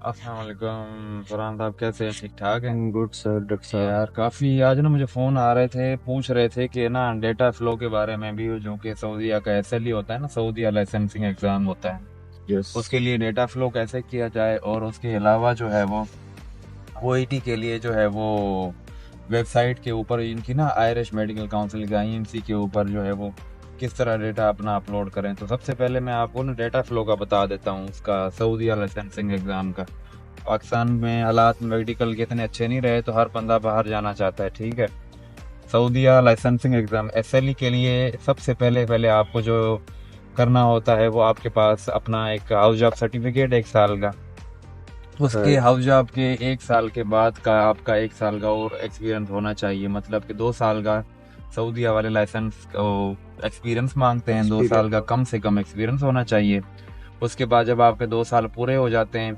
अस्सलाम वालेकुम फरहान साहब, कैसे हैं? ठीक ठाक हैं? गुड सर, डॉक्टर साहब। यार काफ़ी आज ना मुझे फ़ोन आ रहे थे, पूछ रहे थे कि ना डेटा फ्लो के बारे में भी, जो कि सऊदीया का एसएलई होता है ना, सऊदीया लाइसेंसिंग एग्ज़ाम होता है, यस। उसके लिए डेटा फ्लो कैसे किया जाए। और उसके अलावा जो है वो ओईटी के लिए जो है वो वेबसाइट के ऊपर इनकी ना आयरिश मेडिकल काउंसिल के आईएमसी के ऊपर जो है वो किस तरह डेटा अपना अपलोड करें। तो सबसे पहले मैं आपको ना डेटा फ्लो का बता देता हूँ, उसका सऊदीया लाइसेंसिंग एग्ज़ाम का। पाकिस्तान में हालात मेडिकल के इतने अच्छे नहीं रहे, तो हर बंदा बाहर जाना चाहता है, ठीक है। सऊदीया लाइसेंसिंग एग्ज़ाम एसएलई के लिए सबसे पहले पहले आपको जो करना होता है वो आपके पास अपना एक हाउस जॉब सर्टिफिकेट 1 साल का, उसके है। हाउस जॉब के 1 साल के बाद का आपका 1 साल का और एक्सपीरियंस होना चाहिए। मतलब कि 2 साल का सऊदीया वाले लाइसेंस एक्सपीरियंस मांगते हैं, 2 साल का एक्सपीरियंस। कम से कम एक्सपीरियंस होना चाहिए। उसके बाद जब आपके 2 साल पूरे हो जाते हैं,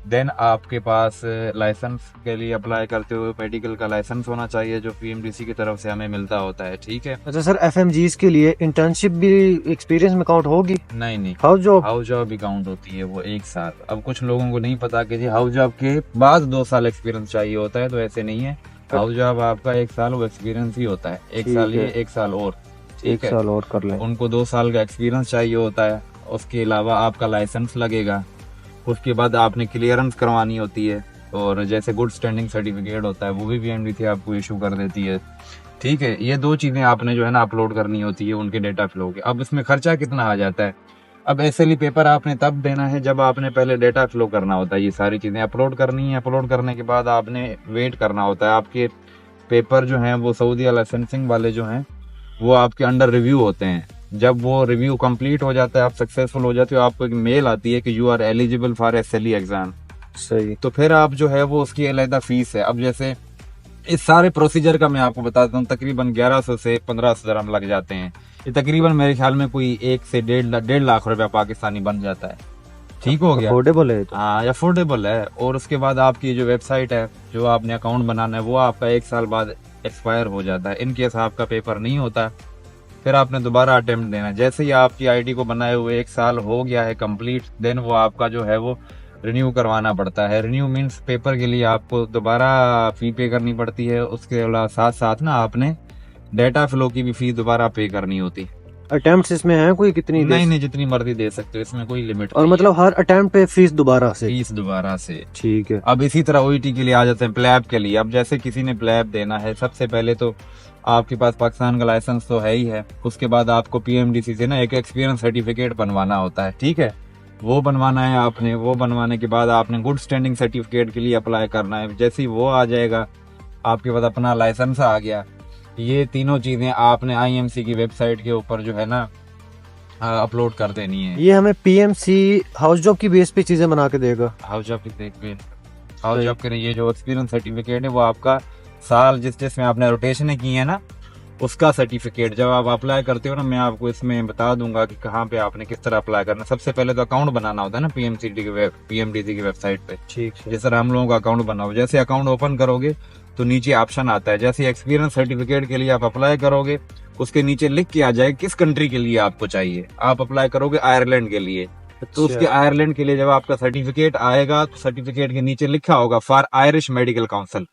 देन आपके पास लाइसेंस के लिए अप्लाई करते हुए मेडिकल का लाइसेंस होना चाहिए, जो पीएमडीसी की तरफ से हमें मिलता होता है, ठीक है। अच्छा सर, एफएमजीज के लिए इंटर्नशिप भी एक्सपीरियंस में काउंट होगी? नहीं नहीं, हाउस जॉब। हाउस जॉब भी काउंट होती है वो 1 साल। अब कुछ लोगों को नहीं पता कि जी हाउस जॉब के बाद 2 साल एक्सपीरियंस चाहिए होता है, तो ऐसे नहीं है। हाउस जॉब आपका 1 साल वो एक्सपीरियंस ही होता है, 1 साल ठीक ये है। 1 साल और, एक ठीक है। साल और कर लें। उनको 2 साल का एक्सपीरियंस चाहिए होता है। उसके अलावा आपका लाइसेंस लगेगा। उसके बाद आपने क्लियरेंस करवानी होती है, और जैसे गुड स्टैंडिंग सर्टिफिकेट होता है वो भी पीएमडीसी आपको इशू कर देती है, ठीक है। ये 2 चीज़ें आपने जो है ना अपलोड करनी होती है उनके डेटा फ्लो के। अब इसमें खर्चा कितना आ जाता है। अब एसएलई पेपर आपने तब देना है जब आपने पहले डेटा फ्लो करना होता है, ये सारी चीज़ें अपलोड करनी है। अपलोड करने के बाद आपने वेट करना होता है। आपके पेपर जो हैं वो सऊदी लाइसेंसिंग वाले जो हैं वो आपके अंडर रिव्यू होते हैं। जब वो रिव्यू कंप्लीट हो जाता है, आप सक्सेसफुल हो जाते हो, आपको एक मेल आती है कि you are eligible for SLE exam. सही। तो फिर आप जो है वो उसकी अलहदा फीस है। अब जैसे इस सारे प्रोसीजर का मैं आपको बताता हूँ, तकरीबन 1100 से 1500 dirham लग जाते हैं। ये तकरीबन मेरे ख्याल में कोई 1 से 1.5 लाख रुपया पाकिस्तानी बन जाता है, ठीक हो गया। अफोर्डेबल है तो। हाँ, अफोर्डेबल है। और उसके बाद आपकी जो वेबसाइट है, जो आपने अकाउंट बनाना है, वो आपका 1 साल बाद एक्सपायर हो जाता है। इन केस आपका पेपर नहीं होता, फिर आपने दोबारा अटेम्प्ट देना है। जैसे ही आपकी आईडी को बनाए हुए 1 साल हो गया है कंप्लीट, देन वो आपका जो है वो रिन्यू करवाना पड़ता है। रिन्यू मीन्स पेपर के लिए आपको दोबारा फी पे करनी पड़ती है। उसके अलावा साथ साथ ना आपने डेटा फ्लो की भी फी दोबारा पे करनी होती। अटेम्प्ट्स इसमें हैं कोई, कितनी नहीं देस? नहीं, जितनी मर्जी दे सकते हो, इसमें कोई लिमिट और नहीं है। मतलब हर अटेम्प्ट पे फीस दोबारा से? फीस दोबारा से। ठीक है। अब इसी तरह ओईटी के लिए आ जाते हैं, प्लैब के लिए। अब जैसे किसी ने प्लैब देना है, सबसे पहले तो आपके पास पाकिस्तान का लाइसेंस तो है ही है। उसके बाद आपको पीएमडीसी से ना एक एक्सपीरियंस सर्टिफिकेट बनवाना होता है, ठीक है। वो बनवाना है आपने। वो बनवाने के बाद आपने गुड स्टैंडिंग सर्टिफिकेट के लिए अप्लाई करना है। जैसे ही वो आ जाएगा, आपके पास अपना लाइसेंस आ गया। ये तीनों चीजें आपने आईएमसी की वेबसाइट के ऊपर जो है ना अपलोड कर देनी है। ये हमें पीएमसी हाउस जॉब की बेस पे चीजें बना के देगा? हाउस जॉब की देख पे हाउस सही। जॉब के लिए ये जो एक्सपीरियंस सर्टिफिकेट है वो आपका साल जिसमें आपने रोटेशन की है ना, उसका सर्टिफिकेट जब आप अप्लाई करते हो ना, मैं आपको इसमें बता दूंगा कि कहाँ पे आपने किस तरह अप्लाई करना। सबसे पहले तो अकाउंट बनाना होता है ना पीएमडीसी की वेबसाइट पे। ठीक है। जिस तरह हम लोगों का अकाउंट बना हो, जैसे अकाउंट ओपन करोगे तो नीचे ऑप्शन आता है। जैसे एक्सपीरियंस सर्टिफिकेट के लिए आप अप्लाई करोगे, उसके नीचे लिख के आ जाए किस कंट्री के लिए आपको चाहिए। आप अप्लाई करोगे आयरलैंड के लिए, तो उसके अच्छा। आयरलैंड के लिए जब आपका सर्टिफिकेट आएगा तो सर्टिफिकेट के नीचे लिखा होगा फॉर आयरिश मेडिकल काउंसिल,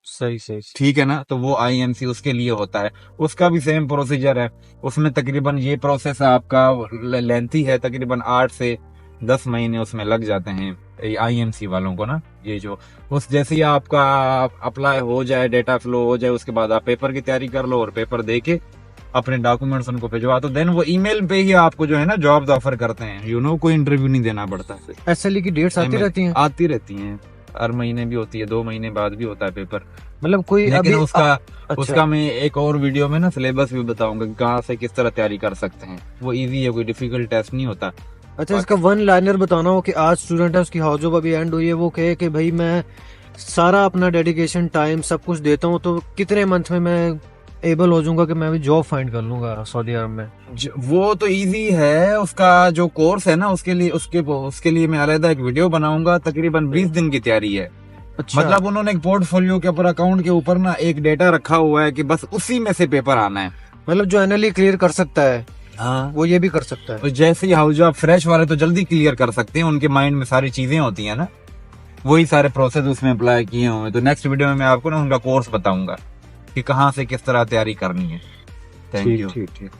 सही सही। ठीक है ना। तो वो आईएमसी उसके लिए होता है। उसका भी सेम प्रोसीजर है। उसमें तकरीबन ये प्रोसेस आपका लेंथी है, तकरीबन 8 से 10 महीने उसमें लग जाते हैं आईएमसी वालों को ना। ये जो उस जैसे ही आपका अप्लाई हो जाए, डेटा फ्लो हो जाए, उसके बाद आप पेपर की तैयारी कर लो और पेपर दे के अपने डॉक्यूमेंट्स उनको भिजवा दो। देन वो ईमेल पे ही आपको जो है ना जॉब्स ऑफर करते हैं। कोई इंटरव्यू नहीं देना पड़ता। एसएलई की डेट्स आती रहती हैं? आती रहती हैं, हर महीने भी होती है, 2 महीने बाद भी होता है पेपर। मतलब कोई लेकिन अभी उसका अच्छा। मैं एक और वीडियो में ना सिलेबस भी बताऊंगा कि कहाँ से किस तरह तैयारी कर सकते हैं। वो इजी है, कोई डिफिकल्ट टेस्ट नहीं होता। अच्छा, इसका बाकी वन लाइनर बताना हो कि आज स्टूडेंट है, उसकी हाउस जॉब अभी एंड हुई है, वो कहे कि भाई मैं सारा अपना डेडिकेशन टाइम सब कुछ देता हूँ, तो कितने मंथ में मैं एबल हो जाऊंगा कि मैं भी जॉब फाइंड कर लूंगा सऊदी अरब में? वो तो इजी है। उसका जो कोर्स है ना, उसके लिए मैं अलग एक वीडियो बनाऊंगा। तकरीबन 20 दिन की तैयारी है। अच्छा। मतलब उन्होंने एक पोर्टफोलियो के ऊपर, अकाउंट के ऊपर ना एक डेटा रखा हुआ है कि बस उसी में से पेपर आना है। मतलब जो एनएलई क्लियर कर सकता है हाँ, वो ये भी कर सकता है? तो जैसे ही हाउस जॉब फ्रेश वाले तो जल्दी क्लियर कर सकते हैं, उनके माइंड में सारी चीजें होती है ना। वही सारे प्रोसेस उसमें अप्लाई किए हुए हैं। तो नेक्स्ट वीडियो में मैं आपको ना उनका कोर्स बताऊंगा कि कहाँ से किस तरह तैयारी करनी है। थैंक ठीक यू। ठीक ठीक।